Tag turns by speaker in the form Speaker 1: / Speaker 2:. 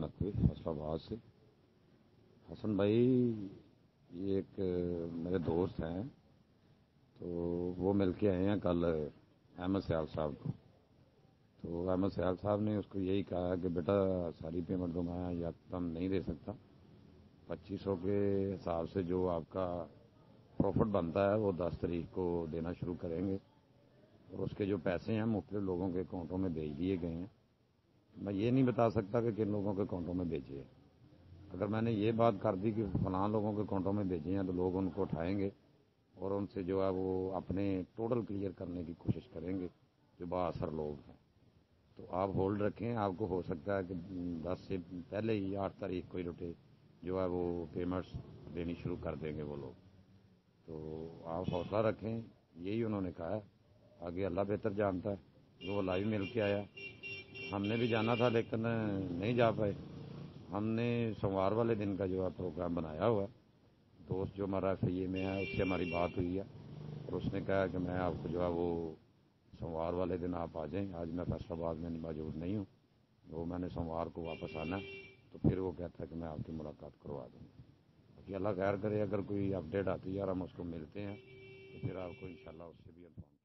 Speaker 1: ملاقات ہوئی فیصل آباد سے۔ حسن بھائی یہ ایک میرے دوست ہیں، تو وہ مل کے آئے ہیں کل احمد سیال صاحب کو۔ تو احمد سیال صاحب نے اس کو یہی کہا کہ بیٹا ساری پیمنٹ تو میں یا تم نہیں دے سکتا، 2500 کے حساب سے جو آپ کا پروفٹ بنتا ہے وہ 10 تاریخ کو دینا شروع کریں گے، اور اس کے جو پیسے ہیں مختلف لوگوں کے اکاؤنٹوں میں بھیج دیے گئے ہیں۔ میں یہ نہیں بتا سکتا کہ کن لوگوں کے اکاؤنٹوں میں بھیجے ہیں۔ اگر میں نے یہ بات کر دی کہ فلاں لوگوں کے اکاؤنٹوں میں بھیجے ہیں تو لوگ ان کو اٹھائیں گے اور ان سے جو ہے وہ اپنے ٹوٹل کلیئر کرنے کی کوشش کریں گے جو با اثر لوگ ہیں۔ تو آپ ہولڈ رکھیں، آپ کو ہو سکتا ہے کہ 10 سے پہلے ہی 8 تاریخ کو ہی روٹے جو ہے وہ پیمنٹس دینی شروع کر دیں گے وہ لوگ۔ تو آپ حوصلہ رکھیں، یہی انہوں نے کہا ہے، آگے اللہ بہتر جانتا ہے۔ وہ لائیو مل کے آیا، ہم نے بھی جانا تھا لیکن نہیں جا پائے۔ ہم نے سوموار والے دن کا جو ہے پروگرام بنایا ہوا ہے، دوست جو ہمارا FIA میں ہے اس سے ہماری بات ہوئی ہے، اور اس نے کہا کہ میں آپ کو جو ہے وہ سوموار والے دن آپ آ جائیں۔ آج میں فیصل آباد میں موجود نہیں ہوں، وہ میں نے سوموار کو واپس آنا ہے، تو پھر وہ کہتا ہے کہ میں آپ کی ملاقات کروا دوں گا۔ باقی اللہ خیر کرے، اگر کوئی اپڈیٹ آتی ہے اور ہم اس کو ملتے ہیں تو پھر آپ کو انشاءاللہ اس سے بھی انفارم